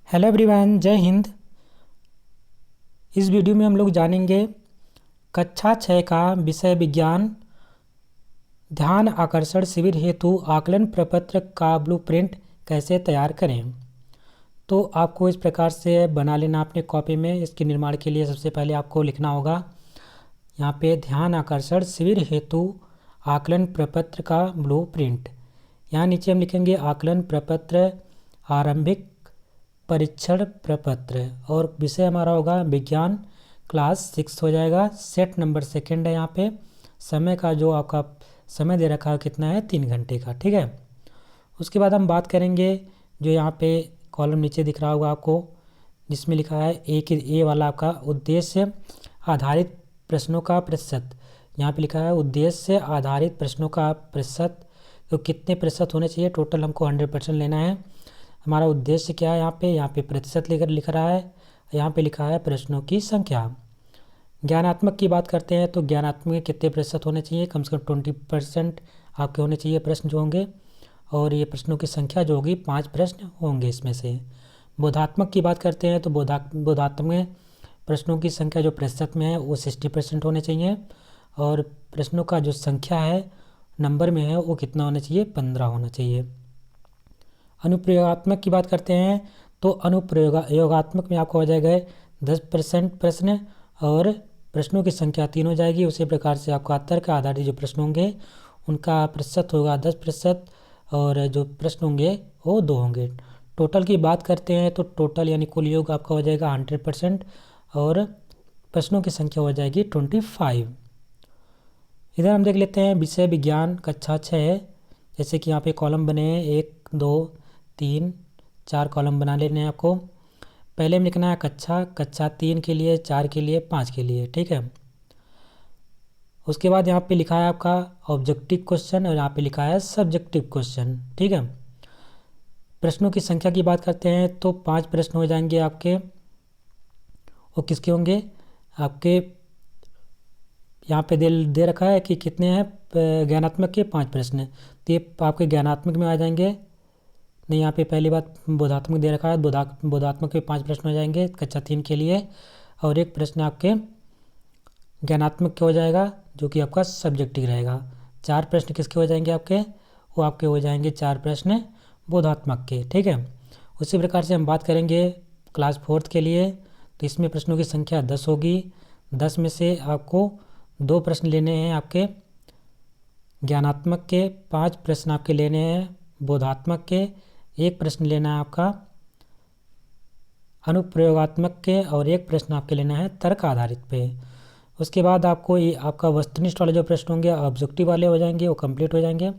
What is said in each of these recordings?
Hello everyone, जय हिंद। इस video में हम लोग जानेंगे कक्षा 6 का विषय विज्ञान ध्यान आकर्षण शिविर हेतु आकलन प्रपत्र का ब्लूप्रिंट कैसे तैयार करें। तो आपको इस प्रकार से बना लेना अपने कॉपी में। इसके निर्माण के लिए सबसे पहले आपको लिखना होगा यहाँ पे ध्यान आकर्षण शिविर हेतु आकलन प्रपत्र का ब्लूप्रिंट। यहाँ नीचे हम लिखेंगे आकलन प्रपत्र आरंभिक परीक्षण प्रपत्र और विषय हमारा होगा विज्ञान क्लास 6 हो जाएगा। सेट नंबर सेकंड है। यहाँ पे समय का जो आपका समय दे रखा है कितना है, 3 घंटे का। ठीक है। उसके बाद हम बात करेंगे जो यहाँ पे कॉलम नीचे दिख रहा होगा आपको, जिसमें लिखा है ए वाला आपका उद्देश्य आधारित प्रश्नों का प्रतिशत। यहाँ पे लिखा है उद्देश्य आधारित प्रश्नों का प्रतिशत, तो कितने प्रतिशत होने चाहिए। टोटल हमको 100% लेना है। हमारा उद्देश्य क्या है, यहाँ पे प्रतिशत लेकर लिख रहा है। यहाँ पे लिखा है प्रश्नों की संख्या। ज्ञानात्मक की बात करते हैं तो ज्ञानात्मक में कितने प्रतिशत होने चाहिए, कम से कम 20% आपके होने चाहिए प्रश्न जो होंगे, और ये प्रश्नों की संख्या जो होगी 5 प्रश्न होंगे इसमें से। बोधात्मक की बात करते हैं तो बोधात्मक में प्रश्नों की संख्या जो प्रतिशत में है वो 60% होने चाहिए, और प्रश्नों का जो संख्या है नंबर में है वो कितना होना चाहिए, 15 होना चाहिए। अनुप्रयोगात्मक की बात करते हैं तो अनुप्रयोगात्मक में आपको हो जाएगा 10% प्रश्न और प्रश्नों की संख्या 3 हो जाएगी। उसी प्रकार से आपका तर्क आधारित जो प्रश्न होंगे उनका प्रतिशत होगा 10% और जो प्रश्न होंगे वो 2 होंगे। टोटल की बात करते हैं तो टोटल यानी कुल योग आपका हो जाएगा 100% और प्रश्नों की संख्या हो जाएगी 25। इधर हम देख लेते हैं विषय विज्ञान कक्षा 6। जैसे कि यहाँ पे कॉलम बने हैं 1 2 3 4 कॉलम बना लेने हैं आपको। पहले में लिखना है कक्षा 3 के लिए, 4 के लिए, 5 के लिए। ठीक है। उसके बाद यहाँ पे लिखा है आपका ऑब्जेक्टिव क्वेश्चन और यहाँ पे लिखा है सब्जेक्टिव क्वेश्चन। ठीक है। प्रश्नों की संख्या की बात करते हैं तो 5 प्रश्न हो जाएंगे आपके। वो किसके होंगे, आपके यहाँ पे दे रखा है कि कितने हैं ज्ञानात्मक के 5 प्रश्न, तो ये आपके ज्ञानात्मक में आ जाएंगे। नहीं, यहाँ पे पहली बात बोधात्मक दे रखा है, बोधात्मक के 5 प्रश्न हो जाएंगे कक्षा 3 के लिए, और एक प्रश्न आपके ज्ञानात्मक के हो जाएगा जो कि आपका सब्जेक्टिव रहेगा। 4 प्रश्न किसके हो जाएंगे आपके, वो आपके हो जाएंगे 4 प्रश्न बोधात्मक के। ठीक है। उसी प्रकार से हम बात करेंगे क्लास 4 के लिए, तो इसमें प्रश्नों की संख्या 10 होगी। 10 में से आपको 2 प्रश्न लेने हैं आपके ज्ञानात्मक के, 5 प्रश्न आपके लेने हैं बोधात्मक के, 1 प्रश्न लेना है आपका अनुप्रयोगात्मक के, और 1 प्रश्न आपके लेना है तर्क आधारित पे। उसके बाद आपको ये आपका वस्तुनिष्ठ वाले जो प्रश्न होंगे ऑब्जेक्टिव वाले हो जाएंगे, वो कंप्लीट हो जाएंगे।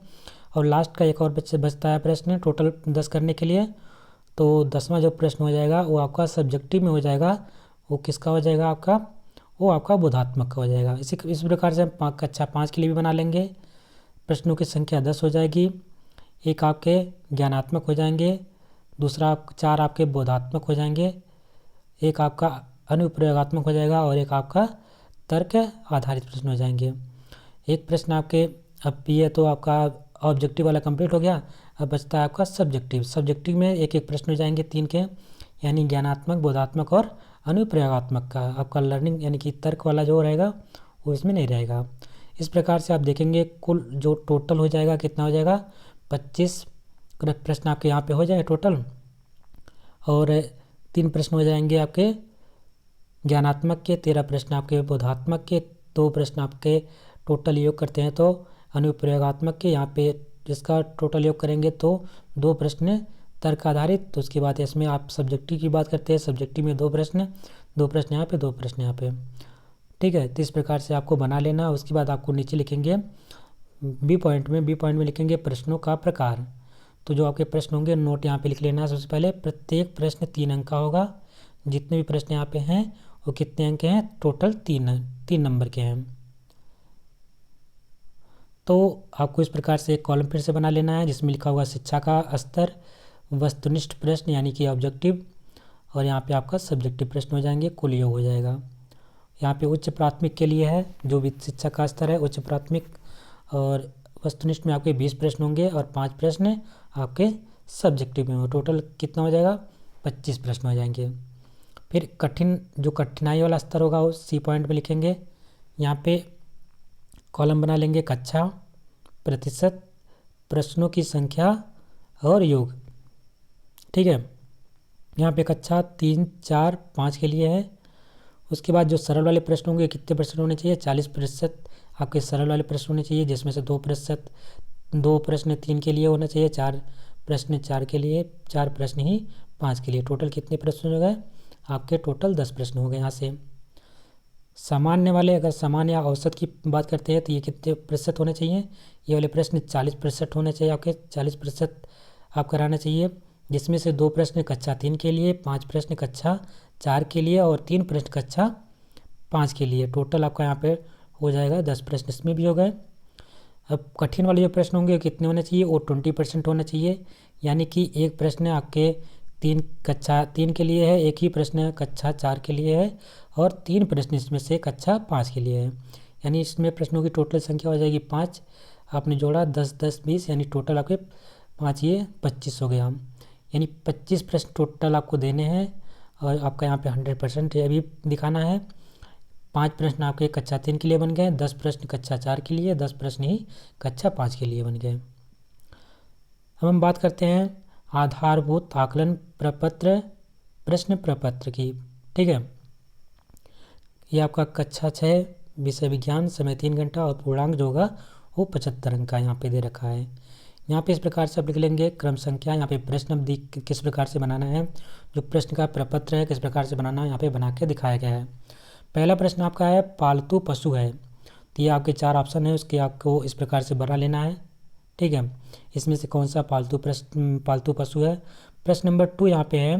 और लास्ट का एक और बचता है प्रश्न टोटल 10 करने के लिए, तो 10वां जो प्रश्न हो जाएगा वो आपका सब्जेक्टिव में हो जाएगा। वो किसका हो जाएगा आपका, वो आपका बोधात्मक का हो जाएगा। इस प्रकार से हम कक्षा 5 के लिए भी बना लेंगे। प्रश्नों की संख्या 10 हो जाएगी, 1 आपके ज्ञानात्मक हो जाएंगे, दूसरा 4 आपके बोधात्मक हो जाएंगे, 1 आपका अनुप्रयोगात्मक हो जाएगा, और 1 आपका तर्क आधारित प्रश्न हो जाएंगे। 1 प्रश्न आपके, अब ये तो आपका ऑब्जेक्टिव वाला कंप्लीट हो गया। अब बचता है आपका सब्जेक्टिव में 1 प्रश्न हो जाएंगे 3 के, यानी ज्ञानात्मक, बोधात्मक और अनुप्रयोगात्मक का। आपका लर्निंग यानी कि तर्क वाला जो रहेगा वो इसमें नहीं रहेगा। इस प्रकार से आप देखेंगे कुल जो टोटल हो जाएगा कितना हो जाएगा, 25 प्रश्न आपके यहाँ पे हो जाए टोटल, और 3 प्रश्न हो जाएंगे आपके ज्ञानात्मक के, 13 प्रश्न आपके बोधात्मक के, 2 प्रश्न आपके टोटल योग करते हैं तो अनुप्रयोगात्मक के। यहाँ पे जिसका टोटल योग करेंगे तो 2 प्रश्न तर्क आधारित। तो उसके बाद इसमें आप सब्जेक्टिव की बात करते हैं, सब्जेक्टिव में 2 प्रश्न यहाँ पे, 2 प्रश्न यहाँ पे। ठीक है। तो इस प्रकार से आपको बना लेना। उसके बाद आपको नीचे लिखेंगे बी पॉइंट में लिखेंगे प्रश्नों का प्रकार। तो जो आपके प्रश्न होंगे नोट यहाँ पे लिख लेना। सबसे पहले प्रत्येक प्रश्न 3 अंक का होगा। जितने भी प्रश्न यहाँ पे हैं वो कितने अंक के हैं, टोटल 3 नंबर के हैं। तो आपको इस प्रकार से एक कॉलम फिर से बना लेना है जिसमें लिखा हुआ शिक्षा का स्तर, वस्तुनिष्ठ प्रश्न यानी कि ऑब्जेक्टिव, और यहाँ पे आपका सब्जेक्टिव प्रश्न हो जाएंगे, कुल योग हो जाएगा। यहाँ पे उच्च प्राथमिक के लिए है, जो भी शिक्षा का स्तर है उच्च प्राथमिक, और वस्तुनिष्ठ में आपके 20 प्रश्न होंगे और 5 प्रश्न आपके सब्जेक्टिव में हो। टोटल कितना हो जाएगा, 25 प्रश्न हो जाएंगे। फिर जो कठिनाई वाला स्तर होगा वो सी पॉइंट में लिखेंगे। यहाँ पे कॉलम बना लेंगे कक्षा, प्रतिशत, प्रश्नों की संख्या और योग। ठीक है, यहाँ पे कक्षा 3, 4, 5 के लिए है। उसके बाद जो सरल वाले प्रश्न होंगे कितने परसेंट होने चाहिए, 40% आपके सरल वाले प्रश्न होने चाहिए, जिसमें से 2 प्रश्न 3 के लिए होना चाहिए, 4 प्रश्न 4 के लिए, 4 प्रश्न ही 5 के लिए। टोटल कितने प्रश्न हो गए आपके, टोटल 10 प्रश्न हो गए। यहाँ से सामान्य वाले, अगर सामान्य या औसत की बात करते हैं तो ये कितने प्रतिशत होने चाहिए, ये वाले प्रश्न 40% होने चाहिए आपके, 40% आप कराना चाहिए, जिसमें से 2 प्रश्न कक्षा 3 के लिए, 5 प्रश्न कक्षा 4 के लिए और 3 प्रश्न कक्षा 5 के लिए। टोटल आपका यहाँ पे हो जाएगा 10 प्रश्न, इसमें भी हो गए। अब कठिन वाले जो प्रश्न होंगे कितने होने चाहिए, वो 20% होना चाहिए, यानी कि एक प्रश्न आपके कक्षा 3 के लिए है, एक ही प्रश्न कक्षा 4 के लिए है और 3 प्रश्न इसमें से कक्षा 5 के लिए है। यानी इसमें प्रश्नों की टोटल संख्या हो जाएगी 5, आपने जोड़ा 10, 10, 20, यानी टोटल आपके 5 ये 25 हो गया। यानी 25 प्रश्न टोटल आपको देने हैं और आपका यहाँ पे 100% अभी दिखाना है। 5 प्रश्न आपके कक्षा 3 के लिए बन गए, 10 प्रश्न कक्षा 4 के लिए, 10 प्रश्न ही कक्षा 5 के लिए बन गए। अब हम बात करते हैं आधारभूत आकलन प्रपत्र, प्रश्न प्रपत्र की। ठीक है, ये आपका कक्षा 6 विषय विज्ञान, समय 3 घंटा और पूर्णांक जो होगा वो 75 अंक का यहाँ पे दे रखा है। यहाँ पे इस प्रकार से आप लिख लेंगे क्रम संख्या, यहाँ पे प्रश्न किस प्रकार से बनाना है, जो प्रश्न का प्रपत्र है किस प्रकार से बनाना है यहाँ पे बना के दिखाया गया है। पहला प्रश्न आपका है पालतू पशु है, तो ये आपके 4 ऑप्शन है, उसके आपको इस प्रकार से बना लेना है। ठीक है, इसमें से कौन सा पालतू पशु है। प्रश्न नंबर 2 यहाँ पे है,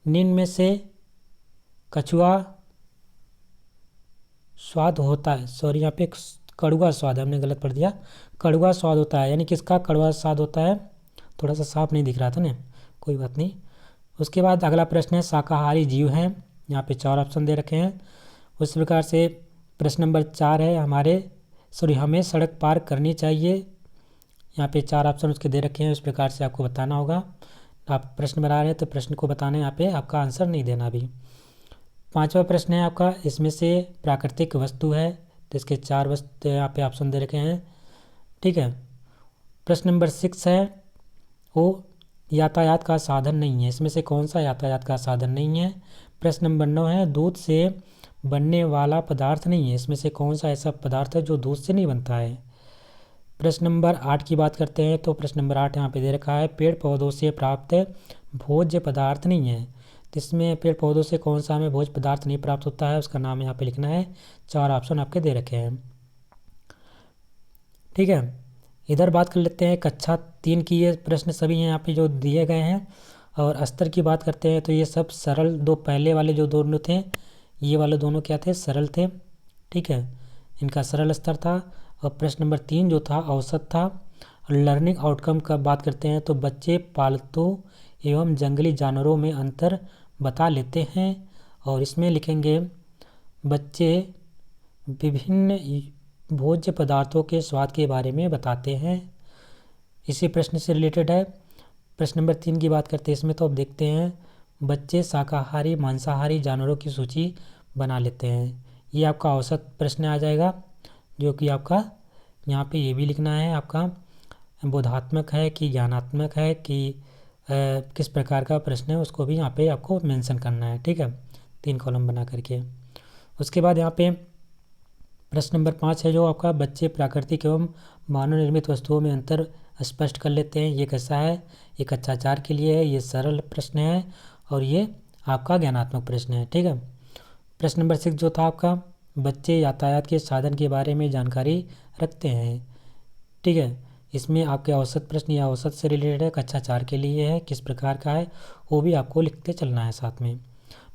निम्न में से कछुआ स्वाद होता है, सॉरी यहाँ पे कड़वा स्वाद है, हमने गलत पढ़ दिया, कड़वा स्वाद होता है, यानी किसका कड़वा स्वाद होता है, थोड़ा सा साफ नहीं दिख रहा था ना, कोई बात नहीं। उसके बाद अगला प्रश्न है शाकाहारी जीव हैं, यहाँ पे 4 ऑप्शन दे रखे हैं। उस प्रकार से प्रश्न नंबर 4 है हमें सड़क पार करनी चाहिए, यहाँ पे 4 ऑप्शन उसके दे रखे हैं, उस प्रकार से आपको बताना होगा। आप प्रश्न बना रहे हैं तो प्रश्न को बताना, यहाँ पे आपका आंसर नहीं देना अभी। 5वां प्रश्न है आपका, इसमें से प्राकृतिक वस्तु है, तो इसके 4 वस्तु यहाँ पे ऑप्शन दे रखे हैं। ठीक है, प्रश्न नंबर 6 है वो यातायात का साधन नहीं है, इसमें से कौन सा यातायात का साधन नहीं है। प्रश्न नंबर 9 है दूध से बनने वाला पदार्थ नहीं है, इसमें से कौन सा ऐसा पदार्थ है जो दूध से नहीं बनता है। प्रश्न नंबर 8 की बात करते हैं, तो प्रश्न नंबर 8 यहाँ पे दे रखा है पेड़ पौधों से प्राप्त भोज्य पदार्थ नहीं है, तो इसमें पेड़ पौधों से कौन सा हमें भोज्य पदार्थ नहीं प्राप्त होता है, उसका नाम यहाँ पे लिखना है। 4 ऑप्शन आपके दे रखे हैं। ठीक है, इधर बात कर लेते हैं कक्षा 3 की, ये प्रश्न सभी हैं यहाँ पे जो दिए गए हैं। और स्तर की बात करते हैं तो ये सब सरल, दो पहले वाले जो दोनों थे ये वाले दोनों क्या थे, सरल थे। ठीक है, इनका सरल स्तर था। और प्रश्न नंबर 3 जो था औसत था। लर्निंग आउटकम का बात करते हैं तो बच्चे पालतू एवं जंगली जानवरों में अंतर बता लेते हैं, और इसमें लिखेंगे बच्चे विभिन्न भोज्य पदार्थों के स्वाद के बारे में बताते हैं। इसी प्रश्न से रिलेटेड है। प्रश्न नंबर 3 की बात करते हैं, इसमें तो अब देखते हैं बच्चे शाकाहारी मांसाहारी जानवरों की सूची बना लेते हैं। ये आपका औसत प्रश्न आ जाएगा, जो कि आपका यहाँ पे ये भी लिखना है आपका बोधात्मक है कि ज्ञानात्मक है कि किस प्रकार का प्रश्न है, उसको भी यहाँ पे आपको मेंशन करना है। ठीक है, 3 कॉलम बना करके। उसके बाद यहाँ पे प्रश्न नंबर 5 है जो आपका बच्चे प्राकृतिक एवं मानव निर्मित वस्तुओं में अंतर स्पष्ट कर लेते हैं। ये कैसा है, ये कक्षा 4 के लिए है, ये सरल प्रश्न है और ये आपका ज्ञानात्मक प्रश्न है। ठीक है, प्रश्न नंबर 6 जो था आपका बच्चे यातायात के साधन के बारे में जानकारी रखते हैं। ठीक है, इसमें आपके औसत प्रश्न या औसत से रिलेटेड है, कक्षा 4 के लिए है, किस प्रकार का है वो भी आपको लिखते चलना है साथ में।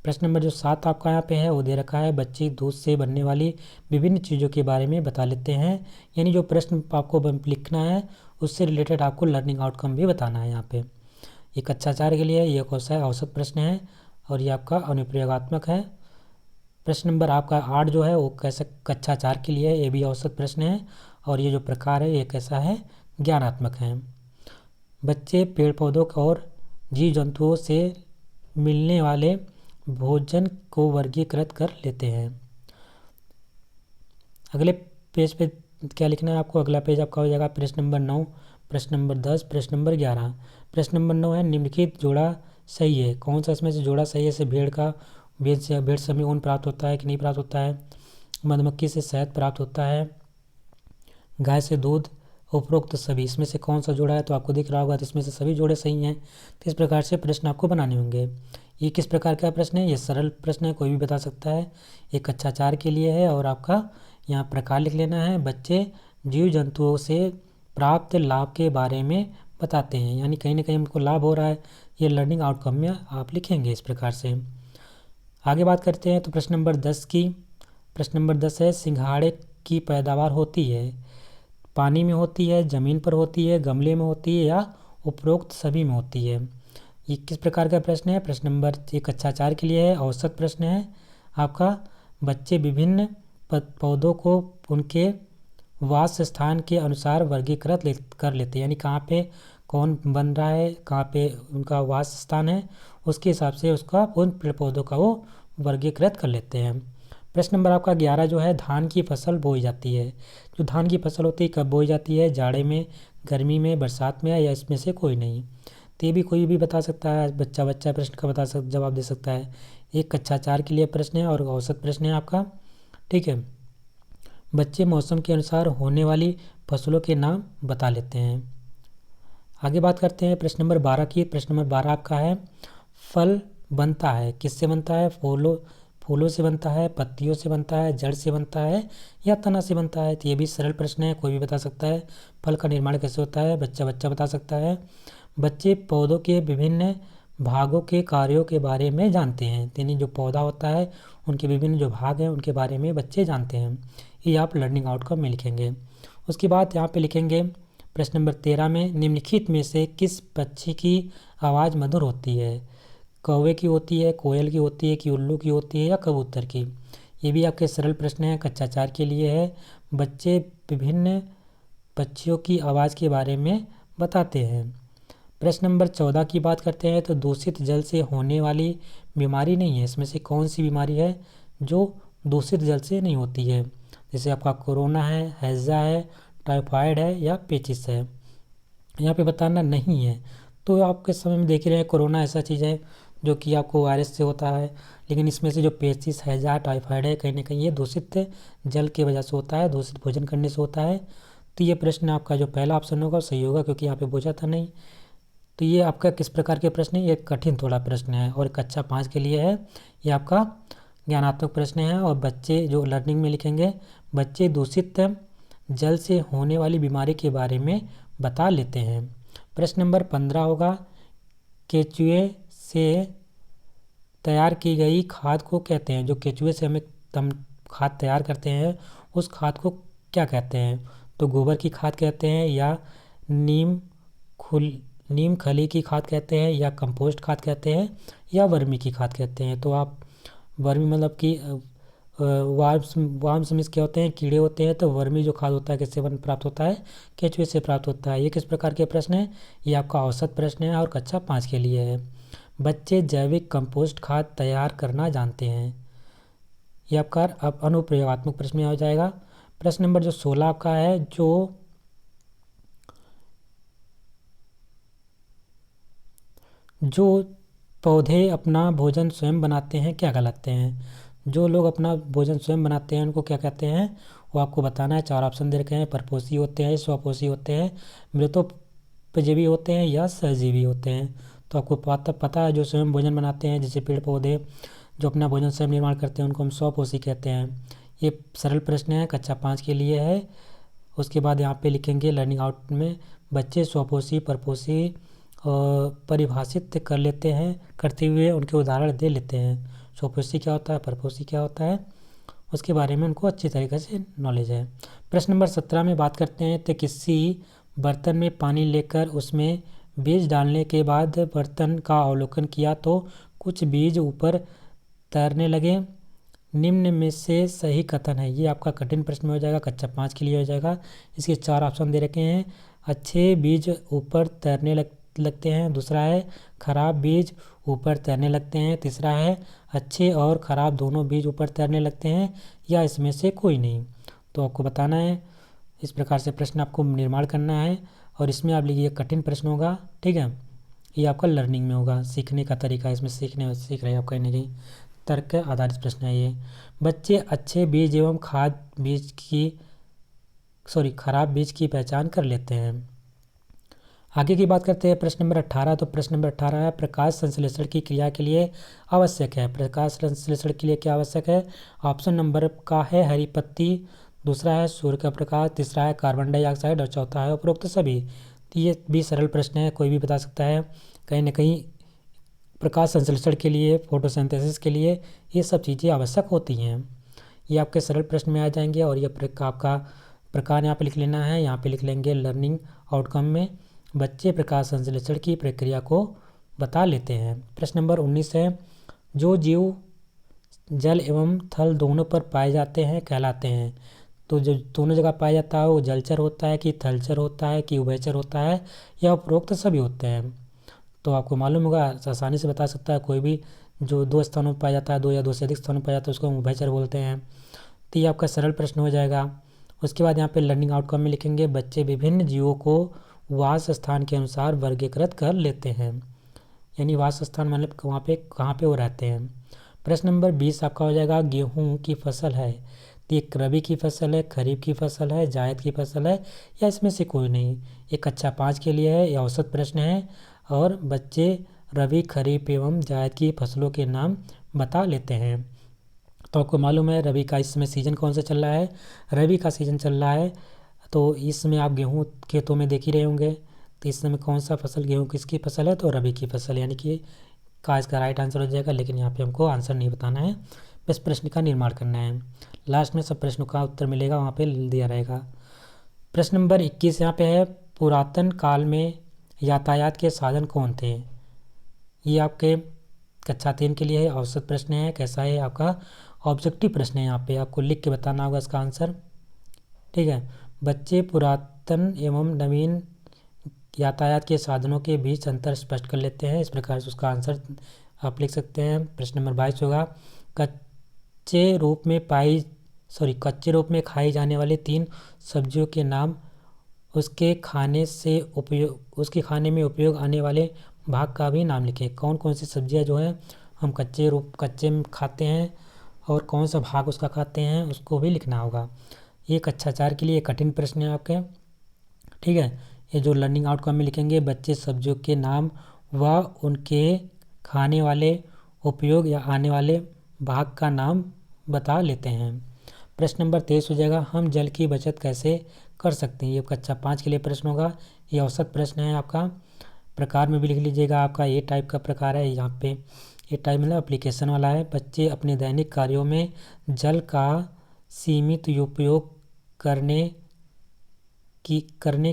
प्रश्न नंबर जो 7 आपका यहाँ पे है वो दे रखा है बच्चे दूध से बनने वाली विभिन्न चीज़ों के बारे में बता लेते हैं, यानी जो प्रश्न आपको लिखना है उससे रिलेटेड आपको लर्निंग आउटकम भी बताना है। यहाँ पे ये कक्षा 4 के लिए ये कौन सा औसत प्रश्न है और ये आपका अनुप्रयोगात्मक है। प्रश्न नंबर आपका 8 जो है वो कैसा कक्षा 4 के लिए है, ये भी औसत प्रश्न है। और ये जो प्रकार है ये कैसा है, ज्ञानात्मक है। बच्चे पेड़ पौधों और जीव जंतुओं से मिलने वाले भोजन को वर्गीकृत कर लेते हैं। अगले पेज पे क्या लिखना है आपको, अगला पेज आपका हो जाएगा प्रश्न नंबर 9, प्रश्न नंबर 10, प्रश्न नंबर 11। प्रश्न नंबर 9 है निम्नलिखित जोड़ा सही है, कौन सा इसमें से जोड़ा सही है। जैसे भेड़ से हमें ऊन प्राप्त होता है कि नहीं प्राप्त होता है, मधुमक्खी से शहद प्राप्त होता है, गाय से दूध, उपरोक्त सभी इसमें से कौन सा जोड़ा है। तो आपको दिख रहा होगा, तो इसमें से सभी जोड़े सही हैं। तो इस प्रकार से प्रश्न आपको बनाने होंगे। ये किस प्रकार का प्रश्न है, ये सरल प्रश्न है, कोई भी बता सकता है। ये कक्षा 4 के लिए है। और आपका यहाँ प्रकार लिख लेना है, बच्चे जीव जंतुओं से प्राप्त लाभ के बारे में बताते हैं, यानी कहीं ना कहीं हमको लाभ हो रहा है, ये लर्निंग आउटकम में आप लिखेंगे इस प्रकार से। आगे बात करते हैं तो प्रश्न नंबर 10 की। प्रश्न नंबर 10 है सिंघाड़े की पैदावार होती है, पानी में होती है, ज़मीन पर होती है, गमले में होती है या उपरोक्त सभी में होती है। ये किस प्रकार का प्रश्न है, प्रश्न नंबर ये कक्षा 4 के लिए है, औसत प्रश्न है आपका। बच्चे विभिन्न पौधों को उनके वास स्थान के अनुसार वर्गीकृत कर लेते हैं, यानी कहाँ पे कौन बन रहा है, कहाँ पे उनका वास स्थान है, उसके हिसाब से उसका उन पेड़ पौधों का वो वर्गीकृत कर लेते हैं। प्रश्न नंबर आपका 11 जो है धान की फसल बोई जाती है। जो धान की फसल होती है कब बोई जाती है, जाड़े में, गर्मी में, बरसात में, या इसमें से कोई नहीं। तो ये भी कोई भी बता सकता है, बच्चा प्रश्न का जवाब दे सकता है। एक कक्षा 4 के लिए प्रश्न है और औसत प्रश्न है आपका, ठीक है। बच्चे मौसम के अनुसार होने वाली फसलों के नाम बता लेते हैं। आगे बात करते हैं प्रश्न नंबर 12 की। प्रश्न नंबर 12 आपका है फल बनता है किससे बनता है, फूलों से बनता है, पत्तियों से बनता है, जड़ से बनता है या तना से बनता है। तो ये भी सरल प्रश्न है, कोई भी बता सकता है। फल का निर्माण कैसे होता है, बच्चा बता सकता है। बच्चे पौधों के विभिन्न भागों के कार्यों के बारे में जानते हैं, यानी जो पौधा होता है उनके विभिन्न जो भाग हैं उनके बारे में बच्चे जानते हैं। ये आप लर्निंग आउटकम में लिखेंगे। उसके बाद यहाँ पे लिखेंगे प्रश्न नंबर 13 में निम्नलिखित में से किस पक्षी की आवाज़ मधुर होती है। कौवे की होती है, कोयल की होती है, कि उल्लू की होती है या कबूतर की। ये भी आपके सरल प्रश्न हैं, कक्षा 4 के लिए है। बच्चे विभिन्न पक्षियों की आवाज़ के बारे में बताते हैं। प्रश्न नंबर 14 की बात करते हैं तो दूषित जल से होने वाली बीमारी नहीं है, इसमें से कौन सी बीमारी है जो दूषित जल से नहीं होती है। जैसे आपका कोरोना है, हैज़ा है, टाइफाइड है या पेचिस है। यहाँ पे बताना नहीं है। तो आपके समय में देख ही रहे हैं कोरोना ऐसा चीज़ है जो कि आपको वायरस से होता है, लेकिन इसमें से जो पेचिस, हैज़ा, टाइफाइड है कहीं ना कहीं ये दूषित जल की वजह से होता है, दूषित भोजन करने से होता है। तो ये प्रश्न आपका जो पहला ऑप्शन होगा सही होगा, क्योंकि यहाँ पे बोझा था नहीं। तो ये आपका किस प्रकार के प्रश्न है, ये कठिन थोड़ा प्रश्न है और कक्षा 5 के लिए है। ये आपका ज्ञानात्मक प्रश्न है और बच्चे जो लर्निंग में लिखेंगे, बच्चे दूषित जल से होने वाली बीमारी के बारे में बता लेते हैं। प्रश्न नंबर 15 होगा केचुए से तैयार की गई खाद को कहते हैं। जो केचुए से हम खाद तैयार करते हैं उस खाद को क्या कहते हैं। तो गोबर की खाद कहते हैं या नीम खली की खाद कहते हैं या कंपोस्ट खाद कहते हैं या वर्मी की खाद कहते हैं। तो आप वर्मी मतलब कि वार्म्स मिस क्या होते हैं, कीड़े होते हैं। तो वर्मी जो खाद होता है किससे प्राप्त होता है, केचुए से प्राप्त होता है। ये किस प्रकार के प्रश्न है, ये आपका औसत प्रश्न है और कक्षा 5 के लिए है। बच्चे जैविक कंपोस्ट खाद तैयार करना जानते हैं। ये आपका अब अनुप्रयोगात्मक प्रश्न में हो जाएगा। प्रश्न नंबर जो 16 आपका है जो पौधे अपना भोजन स्वयं बनाते हैं क्या कहलाते हैं। जो लोग अपना भोजन स्वयं बनाते हैं उनको क्या कहते हैं, वो आपको बताना है। 4 ऑप्शन दे रखे हैं, परपोषी होते हैं, स्वपोषी होते हैं, मृतोपजीवी होते हैं या सहजीवी होते हैं। तो आपको पता है जो स्वयं भोजन बनाते हैं, जैसे पेड़ पौधे जो अपना भोजन स्वयं निर्माण करते हैं उनको हम स्वपोषी कहते हैं। ये सरल प्रश्न है, कक्षा 5 के लिए है। उसके बाद यहाँ पे लिखेंगे लर्निंग आउट में बच्चे स्वपोषी परपोषी परिभाषित कर लेते हैं, करते हुए उनके उदाहरण दे लेते हैं। स्वपोषी क्या होता है, परपोषी क्या होता है, उसके बारे में उनको अच्छी तरीके से नॉलेज है। प्रश्न नंबर 17 में बात करते हैं तो किसी बर्तन में पानी लेकर उसमें बीज डालने के बाद बर्तन का अवलोकन किया तो कुछ बीज ऊपर तैरने लगे, निम्न में से सही कथन है। ये आपका कठिन प्रश्न में हो जाएगा, कक्षा 5 के लिए हो जाएगा। इसके 4 ऑप्शन दे रखे हैं। अच्छे बीज ऊपर तैरने लगते हैं। दूसरा है खराब बीज ऊपर तैरने लगते हैं। तीसरा है अच्छे और खराब दोनों बीज ऊपर तैरने लगते हैं, या इसमें से कोई नहीं। तो आपको बताना है, इस प्रकार से प्रश्न आपको निर्माण करना है। और इसमें आप लिखिए कठिन प्रश्न होगा, ठीक है। ये आपका लर्निंग में होगा, सीखने का तरीका, इसमें सीख रहे हैं आप कहीं ना कहीं। तर्क आधारित प्रश्न है ये। बच्चे अच्छे बीज एवं खराब बीज की पहचान कर लेते हैं। आगे की बात करते हैं प्रश्न नंबर 18। तो प्रश्न नंबर 18 है प्रकाश संश्लेषण की क्रिया के लिए आवश्यक है। प्रकाश संश्लेषण के लिए क्या आवश्यक है? ऑप्शन नंबर का है हरी पत्ती, दूसरा है सूर्य का प्रकाश, तीसरा है कार्बन डाइऑक्साइड और चौथा है उपरोक्त सभी। तो ये भी सरल प्रश्न है, कोई भी बता सकता है। कहीं ना कहीं प्रकाश संश्लेषण के लिए, फोटोसिंथेसिस के लिए ये सब चीज़ें आवश्यक होती हैं। ये आपके सरल प्रश्न में आ जाएंगे। और ये आपका प्रकार यहाँ पे लिख लेना है, यहाँ पे लिख लेंगे लर्निंग आउटकम में बच्चे प्रकाश संश्लेषण की प्रक्रिया को बता लेते हैं। प्रश्न नंबर 19 है जो जीव जल एवं थल दोनों पर पाए जाते हैं कहलाते हैं। तो जो दोनों जगह पाया जाता है वो जलचर होता है कि थलचर होता है कि उभयचर होता है, या उपरोक्त सभी होते हैं। तो आपको मालूम होगा, आसानी से बता सकता है कोई भी जो 2 स्थानों पर पाया जाता है, 2 या 2 से अधिक स्थानों पर पाया जाता है, उसको हम उभयचर बोलते हैं। तो ये आपका सरल प्रश्न हो जाएगा। उसके बाद यहाँ पे लर्निंग आउटकम में लिखेंगे बच्चे विभिन्न जीवों को वास स्थान के अनुसार वर्गीकृत कर लेते हैं। यानी वास स्थान मतलब वहाँ पे कहाँ पे वो रहते हैं। प्रश्न नंबर 20 आपका हो जाएगा गेहूँ की फसल है तो ये रबी की फसल है, खरीफ की फसल है, जायद की फसल है, या इसमें से कोई नहीं। ये कक्षा 5 के लिए है, यह औसत प्रश्न है। और बच्चे रबी, खरीफ एवं जायद की फसलों के नाम बता लेते हैं। तो आपको मालूम है रबी का इस समय सीज़न कौन सा चल रहा है? रबी का सीज़न चल रहा है। तो इसमें आप गेहूँ खेतों में देख ही रहे होंगे। तो इस समय कौन सा फसल, गेहूँ किसकी फसल है? तो रबी की फसल, यानी कि का इसका राइट आंसर हो जाएगा। लेकिन यहाँ पे हमको आंसर नहीं बताना है, बस प्रश्न का निर्माण करना है। लास्ट में सब प्रश्नों का उत्तर मिलेगा, वहाँ पे दिया रहेगा। प्रश्न नंबर 21 यहाँ पे है पुरातन काल में यातायात के साधन कौन थे? ये आपके कक्षा 3 के लिए है, औसत प्रश्न है। कैसा है? आपका ऑब्जेक्टिव प्रश्न है, यहाँ पे आपको लिख के बताना होगा इसका आंसर, ठीक है। बच्चे पुरातन एवं नवीन यातायात के साधनों के बीच अंतर स्पष्ट कर लेते हैं। इस प्रकार से उसका आंसर आप लिख सकते हैं। प्रश्न नंबर 22 होगा कच्चे रूप में खाई जाने वाले 3 सब्जियों के नाम, उसके खाने में उपयोग आने वाले भाग का भी नाम लिखें। कौन कौन सी सब्जियां जो है हम कच्चे में खाते हैं और कौन सा भाग उसका खाते हैं, उसको भी लिखना होगा। ये कक्षा 4 के लिए कठिन प्रश्न है आपके, ठीक है। ये जो लर्निंग आउटकम में लिखेंगे बच्चे सब्जियों के नाम व उनके खाने वाले उपयोग या आने वाले भाग का नाम बता लेते हैं। प्रश्न नंबर 23 हो जाएगा हम जल की बचत कैसे कर सकते हैं। ये कक्षा 5 के लिए प्रश्न होगा, ये औसत प्रश्न है आपका। प्रकार में भी लिख लीजिएगा, आपका ए टाइप का प्रकार है। यहाँ पे ए टाइप मतलब एप्लीकेशन वाला है। बच्चे अपने दैनिक कार्यों में जल का सीमित उपयोग करने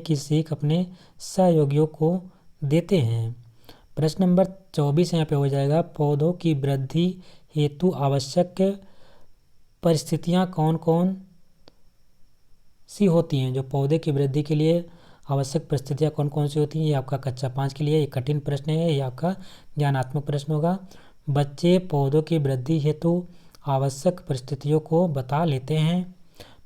की सीख अपने सहयोगियों को देते हैं। प्रश्न नंबर 24 यहाँ पे हो जाएगा पौधों की वृद्धि हेतु आवश्यक परिस्थितियाँ कौन कौन सी होती हैं। जो पौधे की वृद्धि के लिए आवश्यक परिस्थितियाँ कौन कौन सी होती हैं, ये आपका कक्षा 5 के लिए एक कठिन प्रश्न है। ये आपका ज्ञानात्मक प्रश्न होगा। बच्चे पौधों की वृद्धि हेतु आवश्यक परिस्थितियों को बता लेते हैं।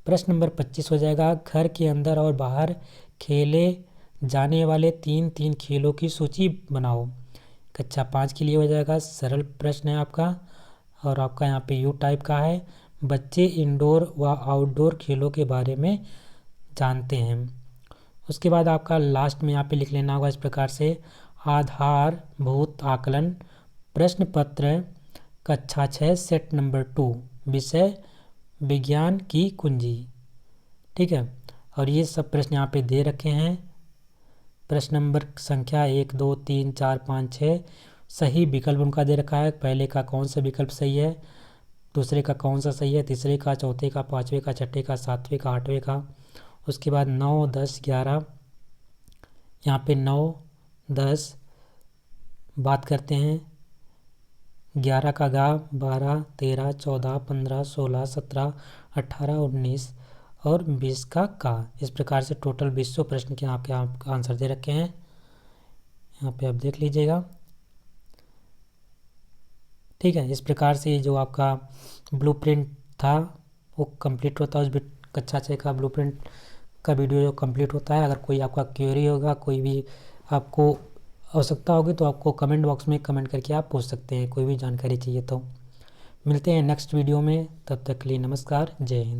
प्रश्न नंबर 25 हो जाएगा घर के अंदर और बाहर खेले जाने वाले 3 खेलों की सूची बनाओ। कक्षा 5 के लिए हो जाएगा, सरल प्रश्न है आपका। और आपका यहाँ पे यू टाइप का है। बच्चे इंडोर व आउटडोर खेलों के बारे में जानते हैं। उसके बाद आपका लास्ट में यहाँ पे लिख लेना होगा इस प्रकार से आधारभूत आकलन प्रश्न पत्र कक्षा 6 सेट नंबर 2 विषय विज्ञान की कुंजी, ठीक है। और ये सब प्रश्न यहाँ पे दे रखे हैं। प्रश्न नंबर संख्या 1 2 3 4 5 6 सही विकल्प उनका दे रखा है। पहले का कौन सा विकल्प सही है, दूसरे का कौन सा सही है, तीसरे का, चौथे का, पाँचवें का, छठे का, सातवें का, आठवें का। उसके बाद 9 10 11 यहाँ पे 9 10 बात करते हैं 11 का गा, 12, 13, 14, 15, 16, 17, 18, 19 और 20 का का। इस प्रकार से टोटल 200 प्रश्न के आपके आंसर दे रखे हैं, यहाँ पे आप देख लीजिएगा। ठीक है, इस प्रकार से जो आपका ब्लूप्रिंट था वो कंप्लीट होता है। उस कक्षा 6 का ब्लूप्रिंट का वीडियो जो कंप्लीट होता है। अगर कोई आपका क्वेरी होगा, कोई भी आपको आवश्यकता होगी तो आपको कमेंट बॉक्स में कमेंट करके आप पूछ सकते हैं, कोई भी जानकारी चाहिए तो। मिलते हैं नेक्स्ट वीडियो में, तब तक के लिए नमस्कार, जय हिंद।